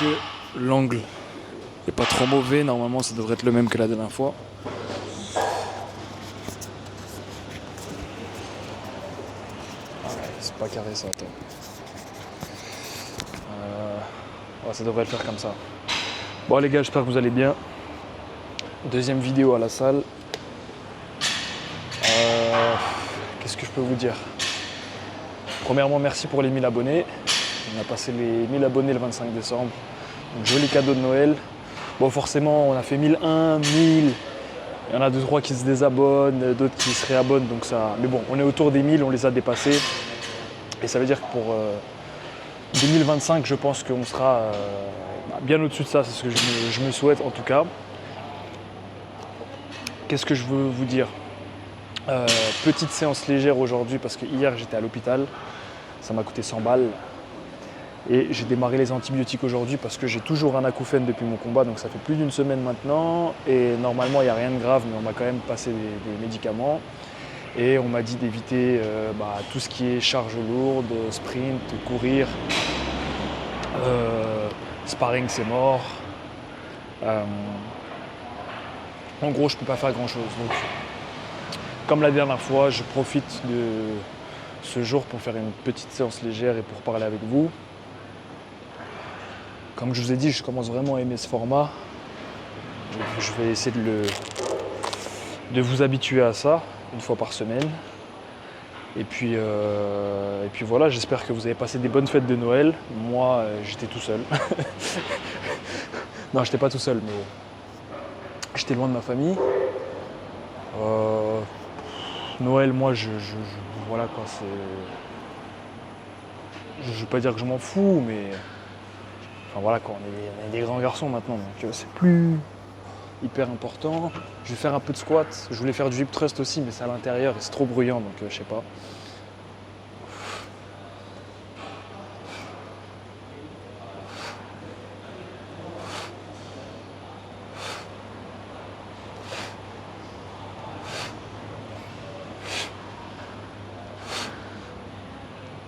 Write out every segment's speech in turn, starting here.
que l'angle n'est pas trop mauvais. Normalement, ça devrait être le même que la dernière fois. C'est pas carré ça, attends. Ouais, ça devrait le faire comme ça. Bon les gars, j'espère que vous allez bien. Deuxième vidéo à la salle. Qu'est-ce que je peux vous dire? Premièrement, merci pour les 1000 abonnés. On a passé les 1000 abonnés le 25 décembre. Donc, joli cadeau de Noël. Bon, forcément, on a fait 1001, 1000. Il y en a 2-3 qui se désabonnent, d'autres qui se réabonnent. Donc ça... Mais bon, on est autour des 1000, on les a dépassés. Et ça veut dire que pour 2025, je pense qu'on sera bien au-dessus de ça. C'est ce que je me souhaite en tout cas. Qu'est-ce que je veux vous dire? Petite séance légère aujourd'hui parce que hier j'étais à l'hôpital. Ça m'a coûté 100 balles. Et j'ai démarré les antibiotiques aujourd'hui parce que j'ai toujours un acouphène depuis mon combat. Donc ça fait plus d'une semaine maintenant. Et normalement, il n'y a rien de grave, mais on m'a quand même passé des médicaments. Et on m'a dit d'éviter tout ce qui est charge lourde, sprint, courir, sparring c'est mort. En gros, je peux pas faire grand chose. Donc, comme la dernière fois, je profite de ce jour pour faire une petite séance légère et pour parler avec vous. Comme je vous ai dit, je commence vraiment à aimer ce format. Je vais essayer de vous habituer à ça une fois par semaine. Et puis voilà, j'espère que vous avez passé des bonnes fêtes de Noël. Moi, j'étais tout seul. Non, j'étais pas tout seul, mais j'étais loin de ma famille. Noël, moi, voilà quoi, c'est... Je vais pas dire que je m'en fous, mais... Enfin voilà quoi, on est des grands garçons maintenant, donc c'est plus hyper important. Je vais faire un peu de squat. Je voulais faire du hip thrust aussi, mais c'est à l'intérieur et c'est trop bruyant, donc je sais pas.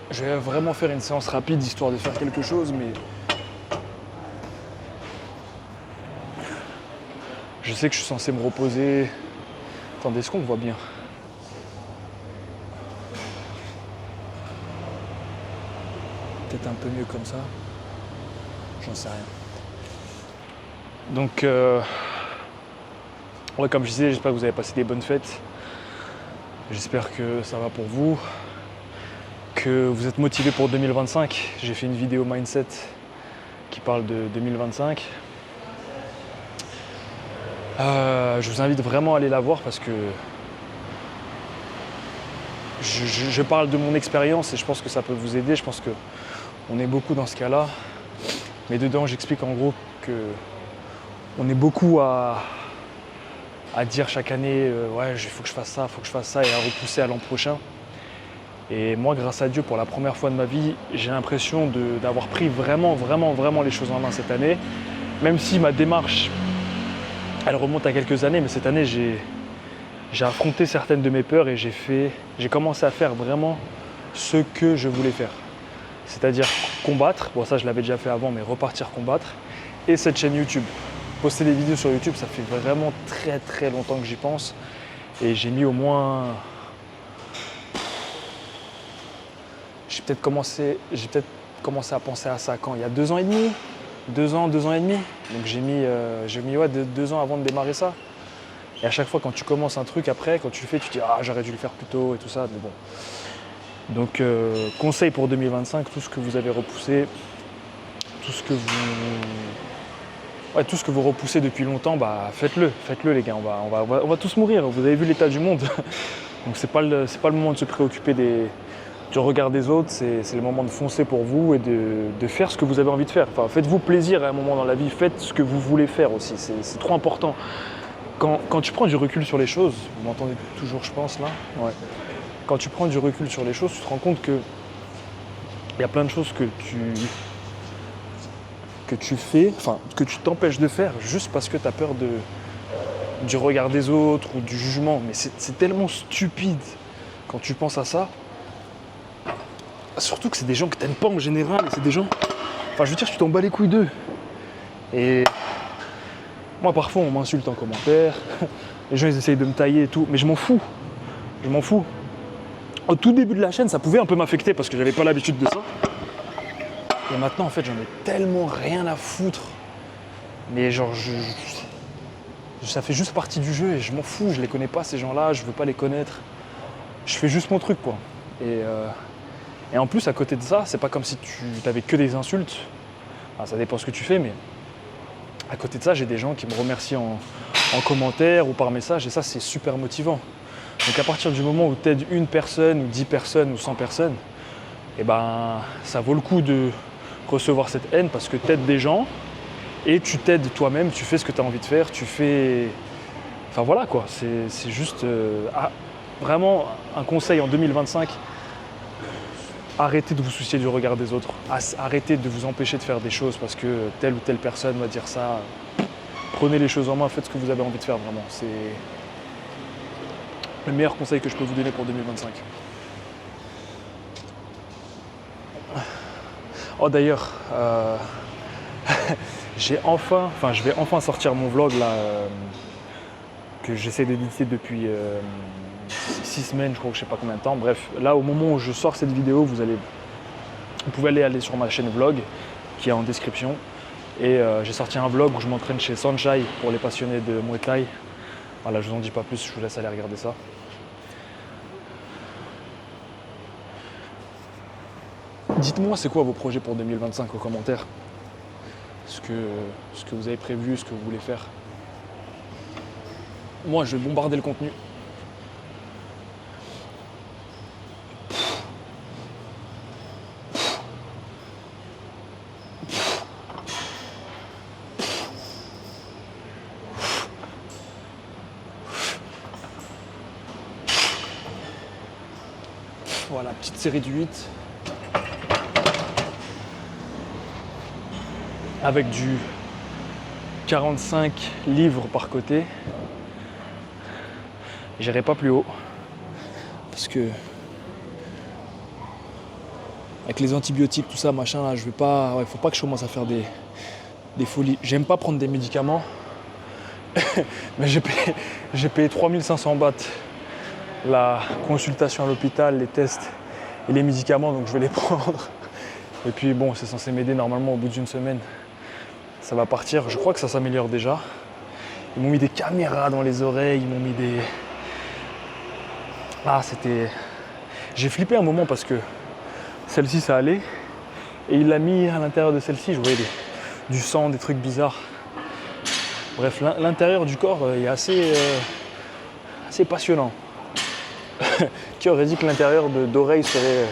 Je vais vraiment faire une séance rapide histoire de faire quelque chose, mais je sais que je suis censé me reposer. Attendez, est-ce qu'on me voit bien? Peut-être un peu mieux comme ça. J'en sais rien. Donc, ouais, comme je disais, j'espère que vous avez passé des bonnes fêtes. J'espère que ça va pour vous. Que vous êtes motivés pour 2025. J'ai fait une vidéo mindset qui parle de 2025. Je vous invite vraiment à aller la voir parce que je parle de mon expérience et je pense que ça peut vous aider. Je pense qu'on est beaucoup dans ce cas-là. Mais dedans, j'explique en gros qu'on est beaucoup à dire chaque année ouais, il faut que je fasse ça, il faut que je fasse ça et à repousser à l'an prochain. Et moi, grâce à Dieu, pour la première fois de ma vie, j'ai l'impression d'avoir pris vraiment les choses en main cette année. Même si ma démarche, elle remonte à quelques années, mais cette année, j'ai affronté certaines de mes peurs et j'ai commencé à faire vraiment ce que je voulais faire. C'est-à-dire combattre, bon ça je l'avais déjà fait avant, mais repartir combattre. Et cette chaîne YouTube. Poster des vidéos sur YouTube, ça fait vraiment très longtemps que j'y pense. Et j'ai mis au moins... J'ai peut-être commencé à penser à ça quand? Il y a 2 ans et demi? 2 ans et demi. Donc j'ai mis ouais, 2 ans avant de démarrer ça. Et à chaque fois quand tu commences un truc après, quand tu le fais, tu te dis ah j'aurais dû le faire plus tôt et tout ça, mais bon. Donc conseil pour 2025, tout ce que vous avez repoussé, tout ce que vous repoussez depuis longtemps, bah faites-le les gars, on va tous mourir, vous avez vu l'état du monde. Donc c'est pas le moment de se préoccuper du regard des autres, c'est le moment de foncer pour vous et de faire ce que vous avez envie de faire. Enfin, faites-vous plaisir à un moment dans la vie, faites ce que vous voulez faire aussi, c'est trop important. Quand tu prends du recul sur les choses, vous m'entendez toujours je pense là? Ouais. Quand tu prends du recul sur les choses, tu te rends compte que il y a plein de choses que tu fais, enfin que tu t'empêches de faire juste parce que tu as peur du regard des autres ou du jugement. Mais c'est tellement stupide quand tu penses à ça. Surtout que c'est des gens que t'aimes pas en général, et c'est des gens... Enfin je veux dire, tu t'en bats les couilles d'eux. Et moi, parfois, on m'insulte en commentaire. Les gens, ils essayent de me tailler et tout. Mais je m'en fous. Je m'en fous. Au tout début de la chaîne, ça pouvait un peu m'affecter parce que j'avais pas l'habitude de ça. Et maintenant, en fait, j'en ai tellement rien à foutre. Mais genre, ça fait juste partie du jeu et je m'en fous. Je les connais pas, ces gens-là. Je veux pas les connaître. Je fais juste mon truc, quoi. Et en plus, à côté de ça, c'est pas comme si tu n'avais que des insultes. Enfin, ça dépend ce que tu fais, mais à côté de ça, j'ai des gens qui me remercient en commentaire ou par message, et ça, c'est super motivant. Donc à partir du moment où tu aides une personne, ou 10 personnes, ou 100 personnes, et ben, ça vaut le coup de recevoir cette haine parce que tu aides des gens et tu t'aides toi-même, tu fais ce que tu as envie de faire, tu fais... Enfin voilà quoi, c'est juste... vraiment un conseil en 2025, arrêtez de vous soucier du regard des autres, arrêtez de vous empêcher de faire des choses parce que telle ou telle personne va dire ça. Prenez les choses en main, faites ce que vous avez envie de faire vraiment. C'est le meilleur conseil que je peux vous donner pour 2025. Oh d'ailleurs, je vais enfin sortir mon vlog là, que j'essaie d'éditer depuis 6 semaines, je crois, que je sais pas combien de temps. Bref, là au moment où je sors cette vidéo, vous pouvez aller sur ma chaîne vlog qui est en description. Et j'ai sorti un vlog où je m'entraîne chez Sanchai pour les passionnés de Muay Thai. Voilà, je vous en dis pas plus, je vous laisse aller regarder ça. Dites-moi c'est quoi vos projets pour 2025 aux commentaires. Ce que vous avez prévu, ce que vous voulez faire. Moi je vais bombarder le contenu. Voilà, petite série de 8. Avec du 45 livres par côté. J'irai pas plus haut. Parce que avec les antibiotiques, tout ça, machin, là, je vais pas. Ouais, faut pas que je commence à faire des folies. J'aime pas prendre des médicaments. Mais j'ai payé 3500 bahts la consultation à l'hôpital, les tests et les médicaments, donc je vais les prendre. Et puis bon, c'est censé m'aider normalement au bout d'une semaine. Ça va partir, je crois que ça s'améliore déjà. Ils m'ont mis des caméras dans les oreilles, ils m'ont mis des... Ah, c'était... J'ai flippé un moment parce que celle-ci, ça allait. Et il l'a mis à l'intérieur de celle-ci, je voyais du sang, des trucs bizarres. Bref, l'intérieur du corps est assez passionnant. Qui aurait dit que l'intérieur d'oreille serait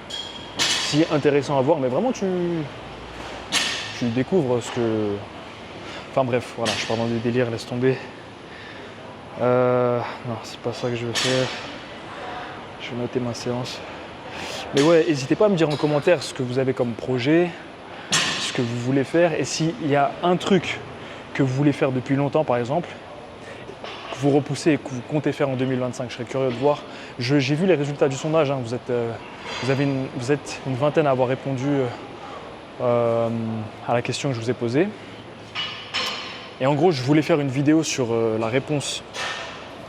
si intéressant à voir, mais vraiment tu découvres ce que... Enfin bref, voilà, je pars dans des délires, laisse tomber. Non, c'est pas ça que je veux faire. Je vais noter ma séance. Mais ouais, n'hésitez pas à me dire en commentaire ce que vous avez comme projet, ce que vous voulez faire, et s'il y a un truc que vous voulez faire depuis longtemps, par exemple, que vous repoussez et que vous comptez faire en 2025, je serais curieux de voir. J'ai vu les résultats du sondage, hein. Vous êtes une vingtaine à avoir répondu à la question que je vous ai posée. Et en gros, je voulais faire une vidéo sur la réponse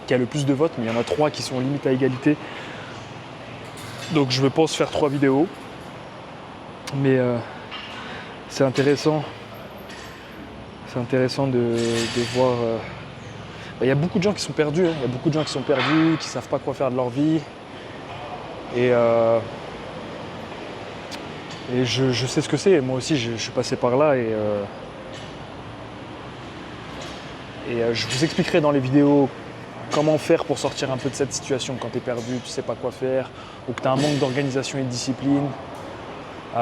qui a le plus de votes, mais il y en a 3 qui sont limite à égalité. Donc je pense faire 3 vidéos. Mais c'est intéressant. C'est intéressant de voir. Il y a beaucoup de gens qui sont perdus. Il y a beaucoup de gens qui sont perdus, qui ne savent pas quoi faire de leur vie. Et je sais ce que c'est. Moi aussi, je suis passé par là. Et je vous expliquerai dans les vidéos comment faire pour sortir un peu de cette situation quand tu es perdu, tu ne sais pas quoi faire, ou que tu as un manque d'organisation et de discipline. Il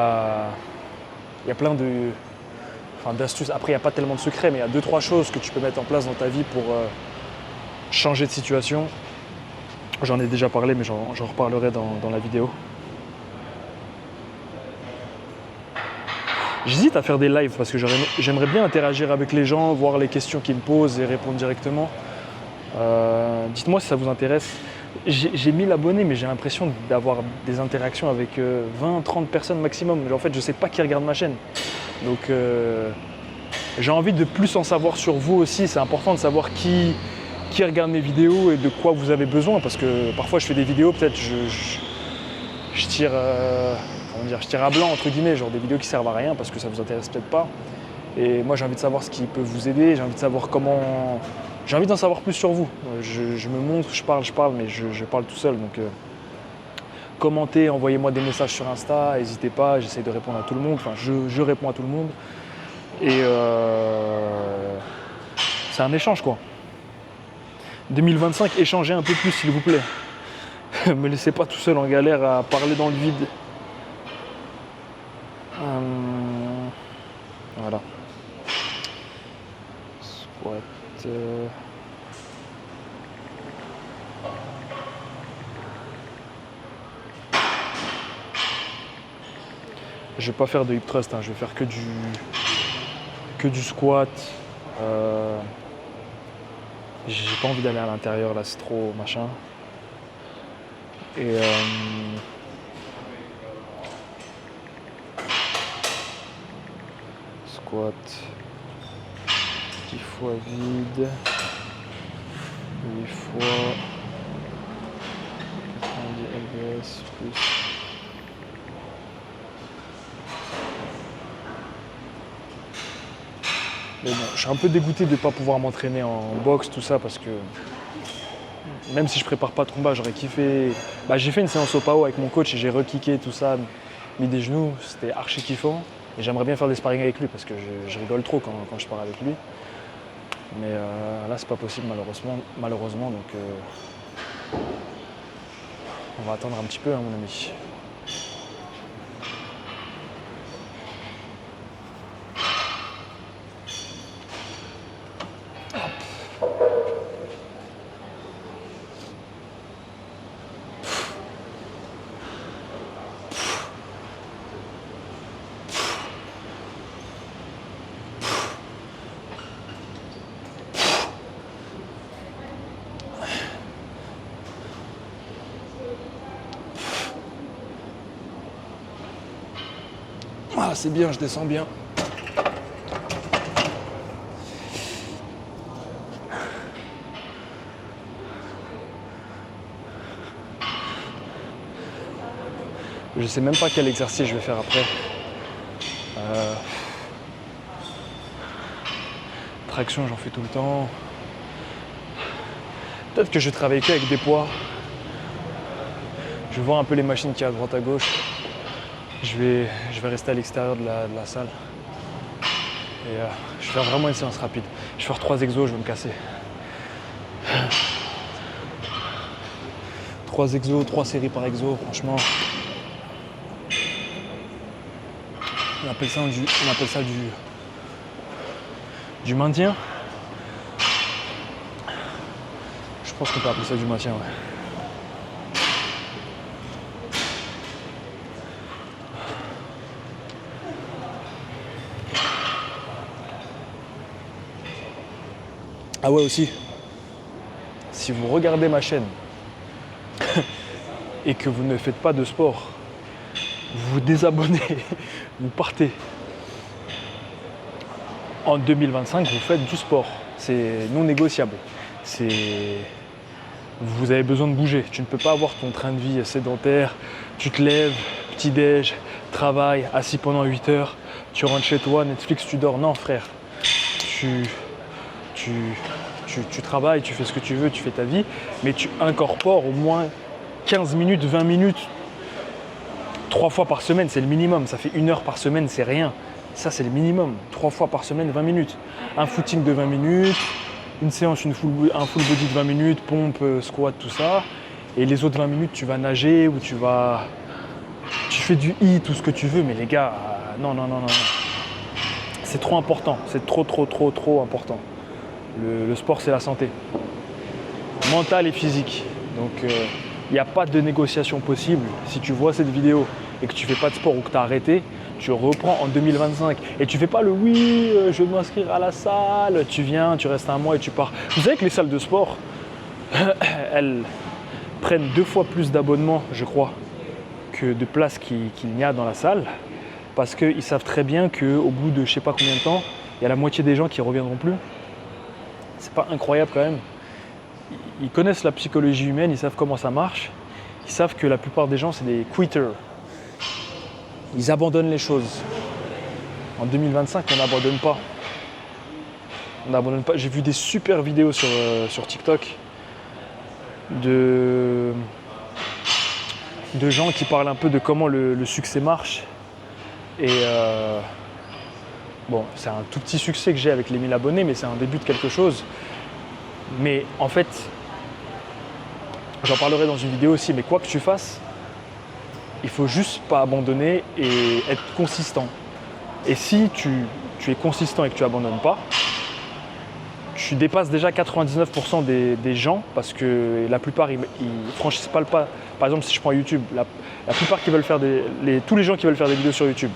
y a plein d'astuces. Après, il n'y a pas tellement de secrets, mais il y a 2-3 choses que tu peux mettre en place dans ta vie pour changer de situation. J'en ai déjà parlé, mais j'en reparlerai dans la vidéo. J'hésite à faire des lives parce que j'aimerais bien interagir avec les gens, voir les questions qu'ils me posent et répondre directement. Dites-moi si ça vous intéresse. J'ai 1000 abonnés, mais j'ai l'impression d'avoir des interactions avec 20-30 personnes maximum. En fait, je ne sais pas qui regarde ma chaîne. Donc j'ai envie de plus en savoir sur vous aussi. C'est important de savoir qui regarde mes vidéos et de quoi vous avez besoin. Parce que parfois je fais des vidéos, peut-être je tire, je tire à blanc entre guillemets, genre des vidéos qui servent à rien parce que ça vous intéresse peut-être pas. Et moi j'ai envie de savoir ce qui peut vous aider, j'ai envie de savoir comment. J'ai envie d'en savoir plus sur vous. Je me montre, je parle, mais je parle tout seul. Donc commentez, envoyez-moi des messages sur Insta, n'hésitez pas, j'essaie de répondre à tout le monde. Enfin, je réponds à tout le monde. Et c'est un échange quoi. 2025, échangez un peu plus s'il vous plaît. Me laissez pas tout seul en galère à parler dans le vide. Voilà. Squat. Je vais pas faire de hip thrust, hein. Je vais faire que du squat. J'ai pas envie d'aller à l'intérieur là, c'est trop machin. Et squat 10 fois vide, 8 fois 90 LBS plus. Mais bon, je suis un peu dégoûté de ne pas pouvoir m'entraîner en boxe, tout ça, parce que même si je prépare pas trop bas, j'aurais kiffé. J'ai fait une séance au PAO avec mon coach et j'ai rekické tout ça, mis des genoux, c'était archi kiffant. Et j'aimerais bien faire des sparring avec lui parce que je rigole trop quand je pars avec lui. Mais là, c'est pas possible malheureusement, donc on va attendre un petit peu, hein, mon ami. Ah, c'est bien, je descends bien. Je sais même pas quel exercice je vais faire après. Traction, j'en fais tout le temps. Peut-être que je travaille que avec des poids. Je vois un peu les machines qu'il y a à droite à gauche. Je vais rester à l'extérieur de la salle. Et je vais faire vraiment une séance rapide. Je vais faire 3 exos, je vais me casser. 3 exos, 3 séries par exo, franchement. On appelle ça du maintien. Je pense qu'on peut appeler ça du maintien, ouais. Ah ouais aussi, si vous regardez ma chaîne et que vous ne faites pas de sport, vous vous désabonnez, vous partez. En 2025, vous faites du sport. C'est non négociable. Vous avez besoin de bouger. Tu ne peux pas avoir ton train de vie sédentaire. Tu te lèves, petit-déj, travail, assis pendant 8 heures. Tu rentres chez toi, Netflix, tu dors. Non, frère. Tu travailles, tu fais ce que tu veux, tu fais ta vie, mais tu incorpores au moins 15 minutes, 20 minutes, 3 fois par semaine, c'est le minimum. Ça fait 1 heure par semaine, c'est rien. Ça, c'est le minimum. 3 fois par semaine, 20 minutes. Un footing de 20 minutes, une séance, un full body de 20 minutes, pompe, squat, tout ça. Et les autres 20 minutes, tu vas nager ou tu fais du HIIT, tout ce que tu veux. Mais les gars, non. C'est trop important. C'est trop important. Le sport, c'est la santé. Mentale et physique. Donc, il n'y a pas de négociation possible. Si tu vois cette vidéo et que tu ne fais pas de sport ou que tu as arrêté, tu reprends en 2025. Et tu ne fais pas le oui, je veux m'inscrire à la salle. Tu viens, tu restes un mois et tu pars. Vous savez que les salles de sport, elles prennent 2 fois plus d'abonnements, je crois, que de places qu'il y a dans la salle. parce qu'ils savent très bien qu'au bout de je sais pas combien de temps, il y a la moitié des gens qui ne reviendront plus. C'est pas incroyable quand même. Ils connaissent la psychologie humaine, ils savent comment ça marche. Ils savent que la plupart des gens, c'est des quitters. Ils abandonnent les choses. En 2025, on n'abandonne pas. On n'abandonne pas. J'ai vu des super vidéos sur TikTok de gens qui parlent un peu de comment le succès marche. Et bon, c'est un tout petit succès que j'ai avec les 1000 abonnés, mais c'est un début de quelque chose. Mais en fait, j'en parlerai dans une vidéo aussi, mais quoi que tu fasses, il faut juste pas abandonner et être consistant. Et si tu es consistant et que tu abandonnes pas, tu dépasses déjà 99% des gens, parce que la plupart ils franchissent pas le pas. Par exemple, si je prends YouTube, la plupart qui veulent faire tous les gens qui veulent faire des vidéos sur YouTube,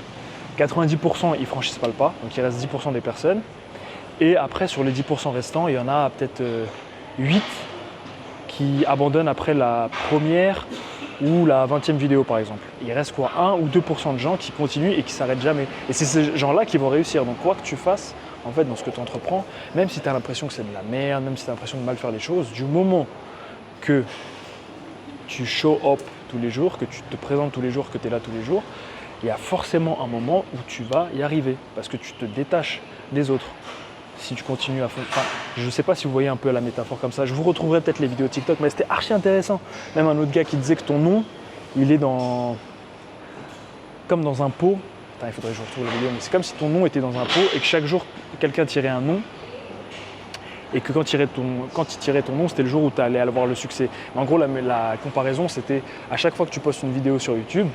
90% ils franchissent pas le pas, donc il reste 10% des personnes. Et après, sur les 10% restants, il y en a peut-être 8 qui abandonnent après la première ou la 20e vidéo par exemple. Il reste quoi, 1 ou 2% de gens qui continuent et qui s'arrêtent jamais. Et c'est ces gens-là qui vont réussir. Donc quoi que tu fasses, en fait, dans ce que tu entreprends, même si tu as l'impression que c'est de la merde, même si tu as l'impression de mal faire les choses, du moment que tu show up tous les jours, que tu te présentes tous les jours, que tu es là tous les jours, il y a forcément un moment où tu vas y arriver parce que tu te détaches des autres. Si tu continues à fond. Enfin, je ne sais pas si vous voyez un peu la métaphore comme ça. Je vous retrouverai peut-être les vidéos TikTok, mais c'était archi intéressant. Même un autre gars qui disait que ton nom, il est comme dans un pot. Attends, il faudrait que je retrouve la vidéo, mais c'est comme si ton nom était dans un pot et que chaque jour, quelqu'un tirait un nom. Et que quand il tirait ton nom, c'était le jour où tu allais avoir le succès. Mais en gros, la comparaison, c'était à chaque fois que tu postes une vidéo sur YouTube,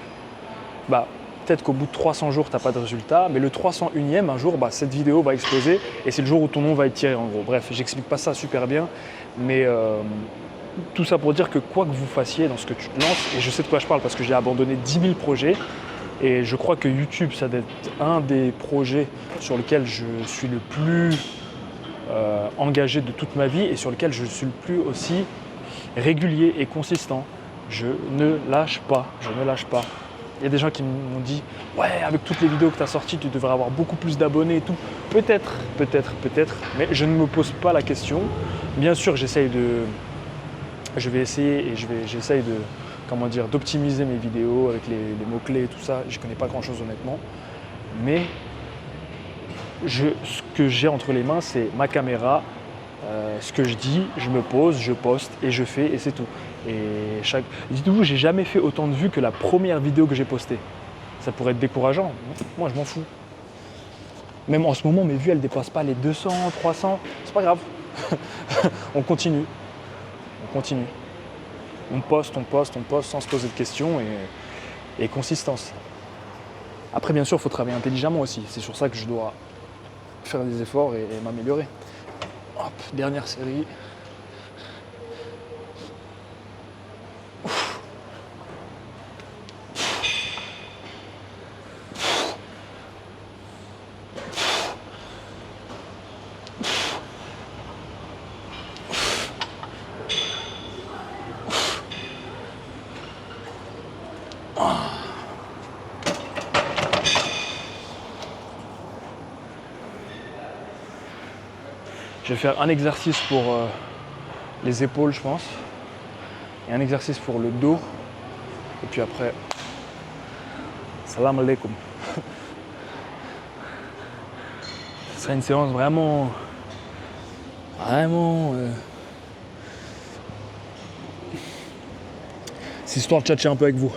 bah, peut-être qu'au bout de 300 jours, tu n'as pas de résultat, mais le 301e, un jour, cette vidéo va exploser et c'est le jour où ton nom va être tiré en gros. Bref, j'explique pas ça super bien, mais tout ça pour dire que quoi que vous fassiez dans ce que tu te lances, et je sais de quoi je parle parce que j'ai abandonné 10 000 projets, et je crois que YouTube, ça doit être un des projets sur lequel je suis le plus engagé de toute ma vie et sur lequel je suis le plus aussi régulier et consistant. Je ne lâche pas, je ne lâche pas. Il y a des gens qui m'ont dit « Ouais, avec toutes les vidéos que tu as sorties, tu devrais avoir beaucoup plus d'abonnés et tout. » Peut-être, mais je ne me pose pas la question. Bien sûr, je vais essayer et j'essaye d'optimiser mes vidéos avec les mots-clés et tout ça. Je ne connais pas grand-chose honnêtement. Mais ce que j'ai entre les mains, c'est ma caméra, ce que je dis, je me pose, je poste et je fais et c'est tout. Et dites-vous, j'ai jamais fait autant de vues que la première vidéo que j'ai postée. Ça pourrait être décourageant. Moi, je m'en fous. Même en ce moment, mes vues, elles dépassent pas les 200, 300. C'est pas grave. On continue. On poste sans se poser de questions et consistance. Après, bien sûr, il faut travailler intelligemment aussi. C'est sur ça que je dois faire des efforts et m'améliorer. Hop, dernière série. Je vais faire un exercice pour les épaules, je pense, et un exercice pour le dos. Et puis après, salam alaikum. Ce sera une séance vraiment, c'est histoire de tchatcher un peu avec vous.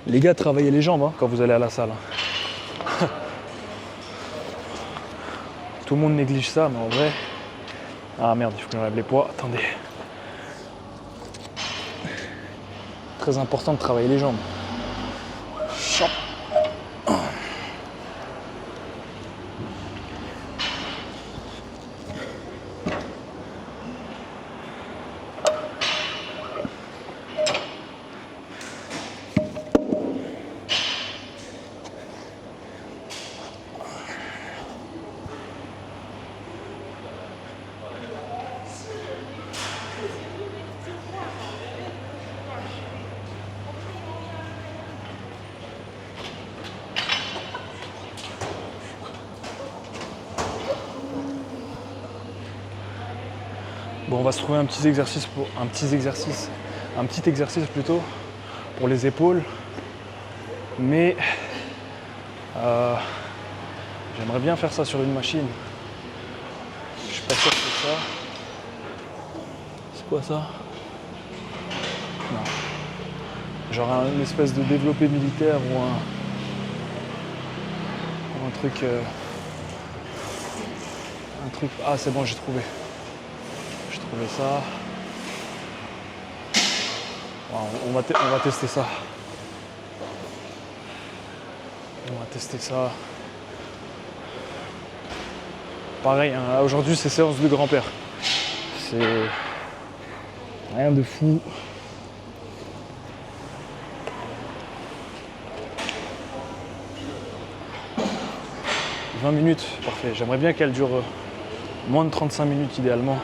Les gars, travaillez les jambes quand vous allez à la salle. Tout le monde néglige ça, mais en vrai... Ah merde, il faut que j'enlève les poids. Attendez. Très important de travailler les jambes. Chop. Bon, on va se trouver un petit exercice plutôt pour les épaules. Mais j'aimerais bien faire ça sur une machine. Je suis pas sûr que c'est ça. C'est quoi ça? Non. Genre une espèce de développé militaire ou un truc. Ah, c'est bon, j'ai trouvé. J'ai trouvé ça. Wow, on va tester ça. On va tester ça. Pareil, hein, aujourd'hui c'est séance de grand-père. C'est rien de fou. « 20 minutes, parfait. J'aimerais bien qu'elle dure moins de 35 minutes idéalement.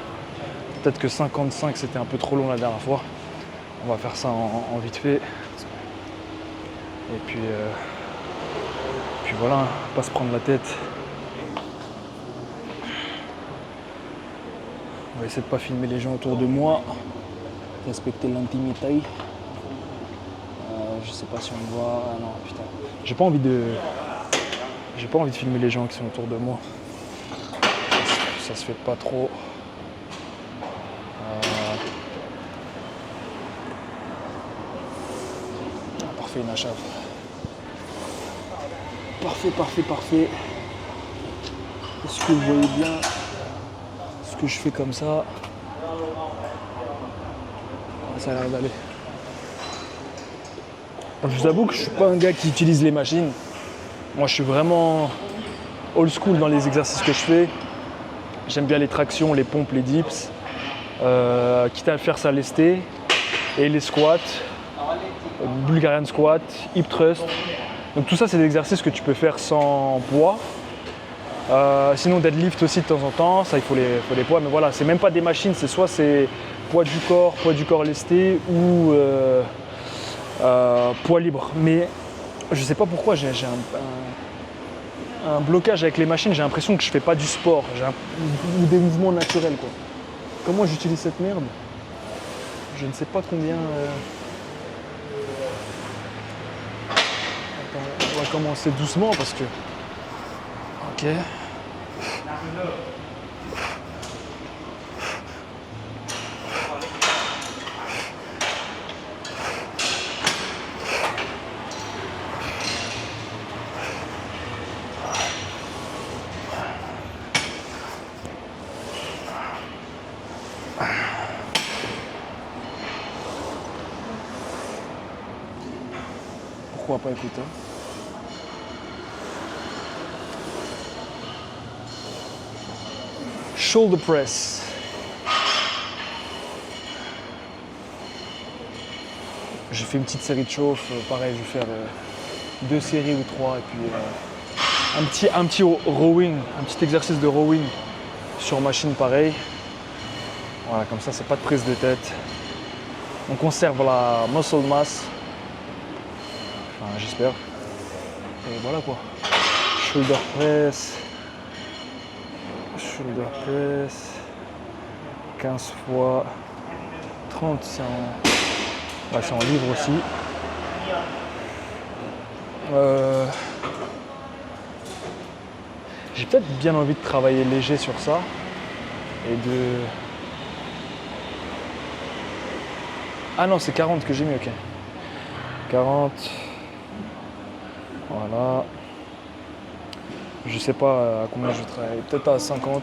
Peut-être que 55 c'était un peu trop long la dernière fois. On va faire ça en vite fait. Et puis voilà, pas se prendre la tête. On va essayer de pas filmer les gens autour de moi. Respecter l'intimité. Je sais pas si on me voit. Ah non, putain. J'ai pas envie de filmer les gens qui sont autour de moi. Ça se fait pas trop. Parfait, une achave. Parfait. Est-ce que vous voyez bien ce que je fais comme ça? Ça a l'air d'aller. Je vous avoue que je suis pas un gars qui utilise les machines. Moi, je suis vraiment old school dans les exercices que je fais. J'aime bien les tractions, les pompes, les dips. Quitte à faire ça lesté. Et les squats, Bulgarian squat, hip thrust. Donc tout ça, c'est des exercices que tu peux faire sans poids. Sinon, deadlift aussi de temps en temps. Ça, il faut les poids. Mais voilà, c'est même pas des machines. C'est soit poids du corps lesté ou poids libre. Mais je sais pas pourquoi j'ai un blocage avec les machines. J'ai l'impression que je fais pas du sport. Ou des mouvements naturels, quoi. Comment j'utilise cette merde? Je ne sais pas combien. Attends, on va commencer doucement parce que. Ok. Pourquoi pas écouter? Shoulder press. J'ai fait une petite série de chauffe. Pareil, je vais faire 2 séries ou 3 et puis un petit rowing, un petit exercice de rowing sur machine pareil. Voilà, comme ça, c'est pas de prise de tête. On conserve la muscle mass. Enfin, j'espère. Et voilà quoi. Shoulder press. 15 fois 30, c'est en livre aussi. J'ai peut-être bien envie de travailler léger sur ça et de... Ah non, c'est 40 que j'ai mis, ok. 40. Voilà. Je sais pas à combien je travaille, peut-être à 50.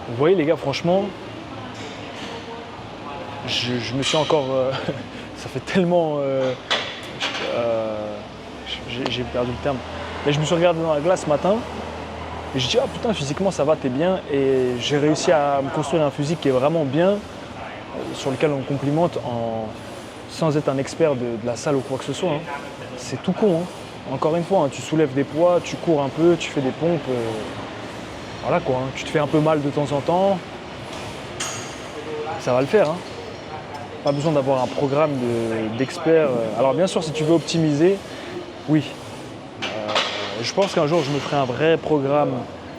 Vous voyez les gars, franchement, je me suis encore... ça fait tellement... j'ai perdu le terme. Mais je me suis regardé dans la glace ce matin et j'ai dit ah putain, physiquement ça va, t'es bien. Et j'ai réussi à me construire un physique qui est vraiment bien, sur lequel on me complimente sans être un expert de la salle ou quoi que ce soit. Hein. C'est tout con. Hein. Encore une fois, hein, tu soulèves des poids, tu cours un peu, tu fais des pompes. Voilà quoi, hein. Tu te fais un peu mal de temps en temps. Ça va le faire. Hein. Pas besoin d'avoir un programme d'expert. Alors bien sûr, si tu veux optimiser, oui. Je pense qu'un jour, je me ferai un vrai programme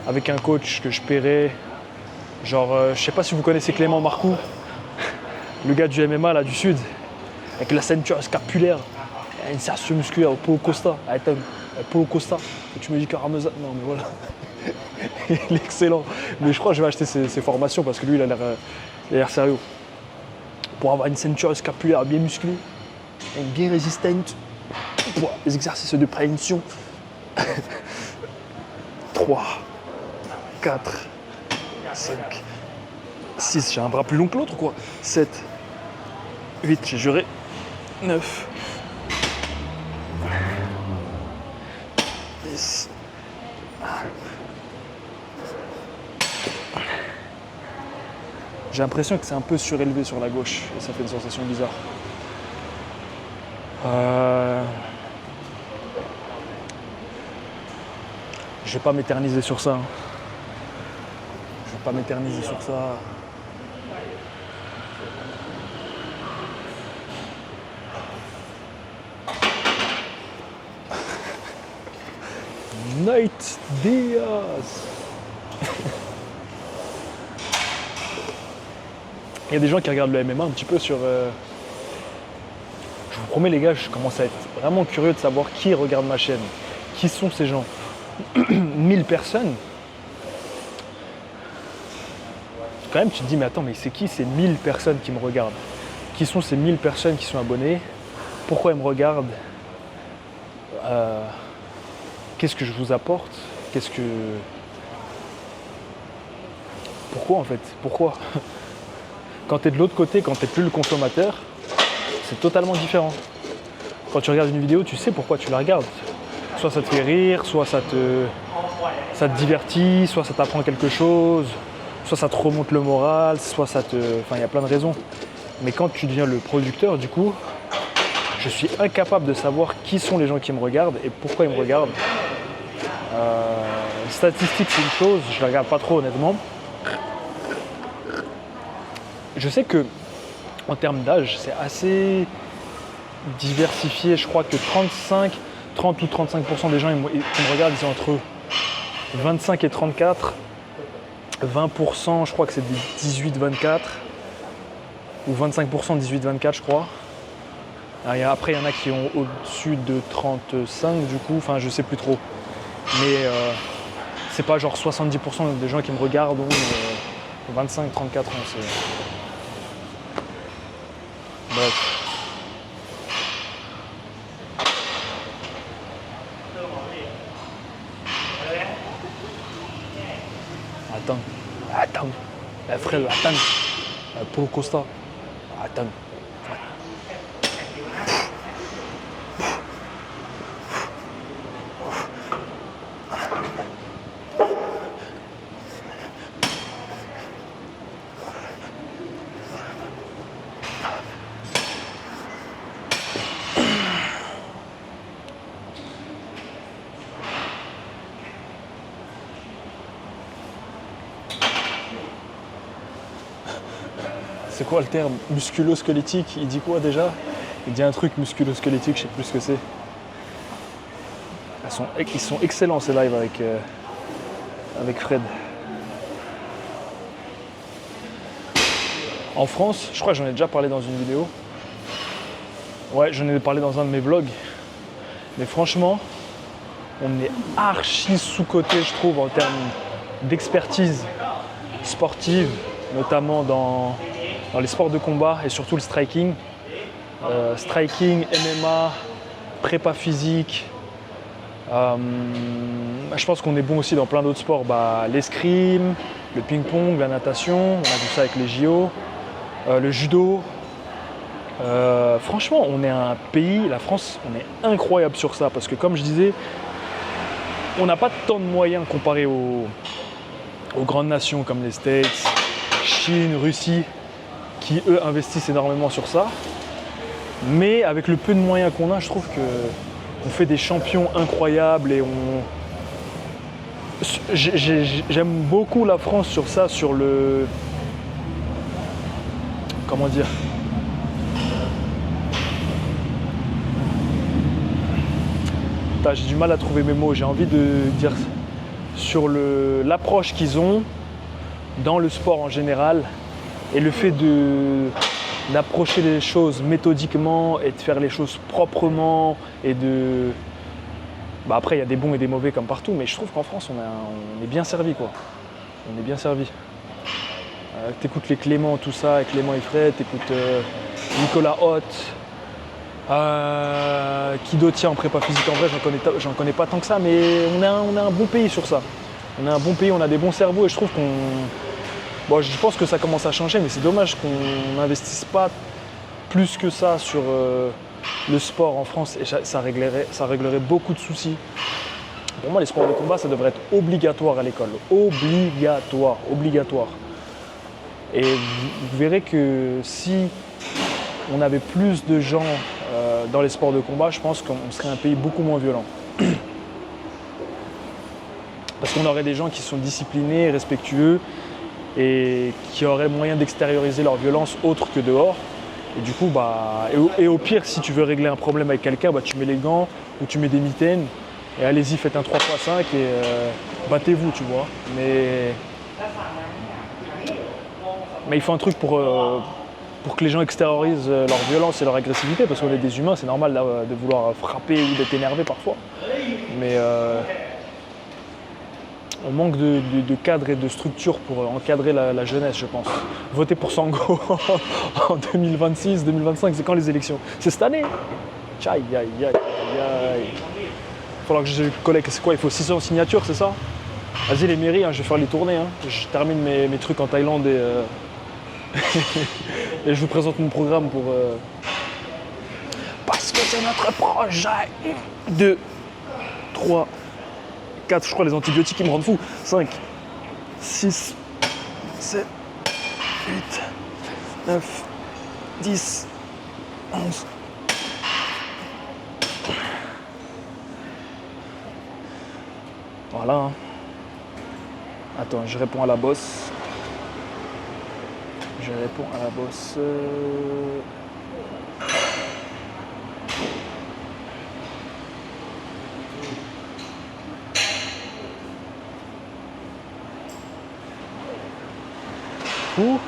avec un coach que je paierai. Genre, je sais pas si vous connaissez Clément Marcoux, le gars du MMA là du sud, avec la ceinture scapulaire, une insertion musculaire au Paulo Costa. Attends, Paulo Costa. Et tu me dis Carameza. Non mais voilà. Il est excellent. Mais je crois que je vais acheter ses formations parce que lui, il a l'air sérieux. Pour avoir une ceinture scapulaire bien musclée, et bien résistante pour les exercices de préhension. 3, 4, 5, 6, j'ai un bras plus long que l'autre quoi. 7, 8, j'ai juré. 9, 10. J'ai l'impression que c'est un peu surélevé sur la gauche et ça fait une sensation bizarre. Je vais pas m'éterniser sur ça. Je vais pas m'éterniser sur ça. Nate Diaz. Il y a des gens qui regardent le MMA un petit peu sur... Je vous promets les gars, je commence à être vraiment curieux de savoir qui regarde ma chaîne. Qui sont ces gens? 1000 personnes. Quand même tu te dis mais attends mais c'est qui ces 1000 personnes qui me regardent? Qui sont ces 1000 personnes qui sont abonnées? Pourquoi elles me regardent? Qu'est-ce que je vous apporte? Pourquoi en fait? Pourquoi? Quand tu es de l'autre côté, quand tu n'es plus le consommateur, c'est totalement différent. Quand tu regardes une vidéo, tu sais pourquoi tu la regardes. Soit ça te fait rire, soit ça te divertit, soit ça t'apprend quelque chose, soit ça te remonte le moral, soit ça te... Enfin, il y a plein de raisons. Mais quand tu deviens le producteur, du coup, je suis incapable de savoir qui sont les gens qui me regardent et pourquoi ils me regardent. Les statistiques, c'est une chose, je ne les regarde pas trop honnêtement. Je sais que en termes d'âge, c'est assez diversifié. Je crois que 30 ou 35% des gens qui me regardent, ils sont entre 25 et 34. 20%, je crois que c'est des 18-24. Ou 25% 18-24, je crois. Après, il y en a qui ont au-dessus de 35, du coup. Enfin, je sais plus trop. Mais c'est pas genre 70% des gens qui me regardent ont 25-34 ans. Bref. Attends. Frère, attends. Paulo Costa. Attends. C'est quoi le terme? Musculo-squelettique, il dit quoi déjà? Il dit un truc musculo-squelettique, je sais plus ce que c'est. Ils sont excellents ces lives avec Fred. En France, je crois que j'en ai déjà parlé dans une vidéo. Ouais, j'en ai parlé dans un de mes vlogs. Mais franchement, on est archi sous-coté, je trouve, en termes d'expertise sportive, notamment dans les sports de combat et surtout le striking. Striking, MMA, prépa physique. Je pense qu'on est bon aussi dans plein d'autres sports. L'escrime, le ping-pong, la natation, on a vu ça avec les JO, le judo. Franchement, on est un pays, la France, on est incroyable sur ça parce que comme je disais, on n'a pas tant de moyens comparé aux grandes nations comme les States, Chine, Russie, qui eux investissent énormément sur ça. Mais avec le peu de moyens qu'on a, je trouve qu'on fait des champions incroyables et j'aime beaucoup la France sur ça, sur le... Comment dire? J'ai du mal à trouver mes mots. J'ai envie de dire sur l'approche qu'ils ont dans le sport en général et le fait d'approcher les choses méthodiquement et de faire les choses proprement et de... Bah après, il y a des bons et des mauvais comme partout, mais je trouve qu'en France, on est bien servi, quoi. On est bien servi. T'écoutes les Clément, tout ça, et Clément et Fred, t'écoutes Nicolas Hott, qui d'autre tient en prépa physique. En vrai, j'en connais pas tant que ça, mais on a un bon pays sur ça. On a un bon pays, on a des bons cerveaux, et je trouve qu'on... Bon, je pense que ça commence à changer, mais c'est dommage qu'on n'investisse pas plus que ça sur le sport en France, et ça réglerait beaucoup de soucis. Pour moi, les sports de combat, ça devrait être obligatoire à l'école. Obligatoire. Et vous verrez que si on avait plus de gens dans les sports de combat, je pense qu'on serait un pays beaucoup moins violent. Parce qu'on aurait des gens qui sont disciplinés, respectueux, et qui auraient moyen d'extérioriser leur violence autre que dehors. Et du coup, et au pire, si tu veux régler un problème avec quelqu'un, tu mets les gants ou tu mets des mitaines et allez-y, faites un 3x5 et battez-vous, tu vois. Mais il faut un truc pour que les gens extériorisent leur violence et leur agressivité, parce qu'on est des humains, c'est normal de vouloir frapper ou d'être énervé parfois. Mais on manque de cadre et de structure pour encadrer la jeunesse, je pense. Voter pour Sango en 2026, 2025, c'est quand les élections? C'est cette année. Aïe, aïe, aïe, aïe. Il faudra que je collecte, c'est quoi? Il faut 600 signatures, c'est ça? Vas-y les mairies, je vais faire les tournées. Je termine mes trucs en Thaïlande et, et je vous présente mon programme pour... Parce que c'est notre projet. 2, 3, 4, je crois les antibiotiques ils me rendent fou. 5, 6, 7, 8, 9, 10, 11. Voilà. Attends, je réponds à la boss. Je réponds à la boss. Ouh.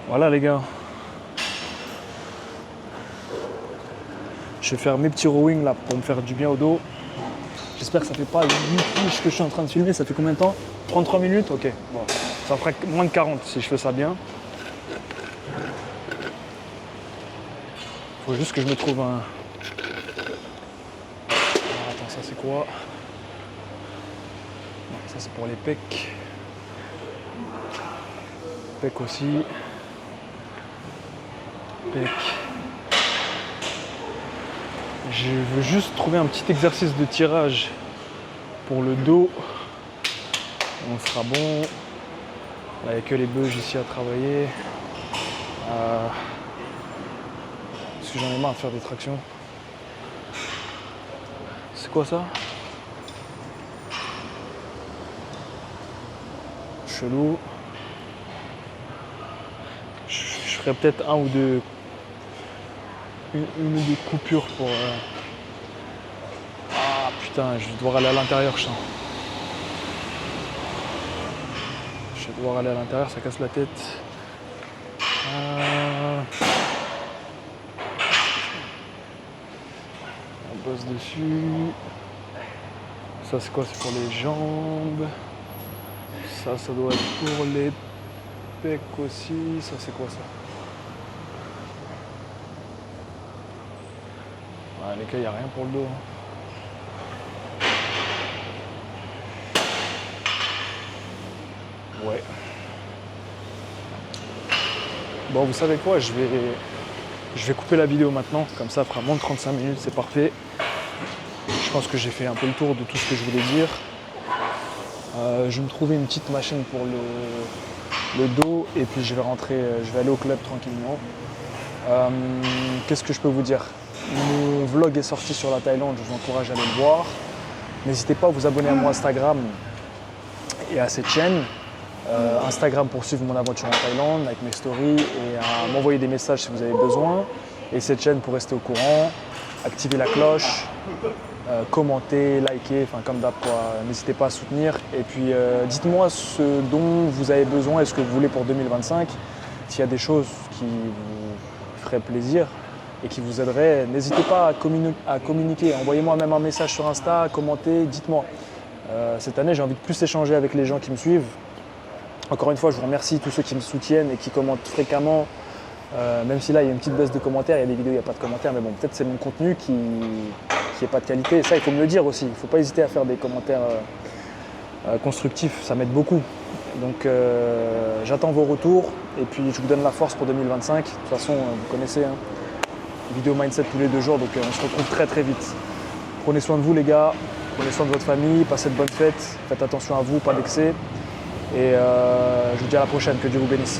Voilà les gars. Je vais faire mes petits rowing là pour me faire du bien au dos. J'espère que ça fait pas 8 fiches que je suis en train de filmer. Ça fait combien de temps? 33 minutes? Ok. Bon. Ça fera moins de 40 si je fais ça bien. Faut juste que je me trouve un... Alors, attends, ça c'est quoi? Non, ça c'est pour les pecs. Pecs aussi. Pecs. Je veux juste trouver un petit exercice de tirage pour le dos. On sera bon. Il n'y a que les beuges ici à travailler. Parce que j'en ai marre de faire des tractions. C'est quoi ça? Chelou. Je ferai peut-être un ou deux. Une ou deux coupures pour... Ah putain, je vais devoir aller à l'intérieur, je sens. Je vais devoir aller à l'intérieur, ça casse la tête. On bosse dessus. Ça c'est quoi? C'est pour les jambes. Ça doit être pour les pecs aussi. Ça c'est quoi ça? Les gars, il n'y a rien pour le dos. Ouais. Bon, vous savez quoi, je vais couper la vidéo maintenant, comme ça fera moins de 35 minutes, c'est parfait. Je pense que j'ai fait un peu le tour de tout ce que je voulais dire. Je vais me trouver une petite machine pour le dos et puis je vais rentrer, je vais aller au club tranquillement. Qu'est-ce que je peux vous dire? Mon vlog est sorti sur la Thaïlande, je vous encourage à aller le voir. N'hésitez pas à vous abonner à mon Instagram et à cette chaîne. Instagram pour suivre mon aventure en Thaïlande avec mes stories et à m'envoyer des messages si vous avez besoin. Et cette chaîne pour rester au courant, activer la cloche, commenter, liker, enfin comme d'hab quoi. N'hésitez pas à soutenir. Et puis dites-moi ce dont vous avez besoin et ce que vous voulez pour 2025. S'il y a des choses qui vous feraient plaisir et qui vous aideraient, n'hésitez pas à communiquer. Envoyez-moi même un message sur Insta, commentez, dites-moi. Cette année, j'ai envie de plus échanger avec les gens qui me suivent. Encore une fois, je vous remercie tous ceux qui me soutiennent et qui commentent fréquemment. Même si là, il y a une petite baisse de commentaires, il y a des vidéos, il n'y a pas de commentaires, mais bon, peut-être c'est mon contenu qui n'est pas de qualité. Et ça, il faut me le dire aussi. Il ne faut pas hésiter à faire des commentaires constructifs, ça m'aide beaucoup. Donc, j'attends vos retours et puis je vous donne la force pour 2025. De toute façon, vous connaissez, hein, vidéo mindset tous les 2 jours, donc on se retrouve très très vite. Prenez soin de vous les gars, prenez soin de votre famille, passez de bonnes fêtes, faites attention à vous, pas d'excès. Et je vous dis à la prochaine, que Dieu vous bénisse.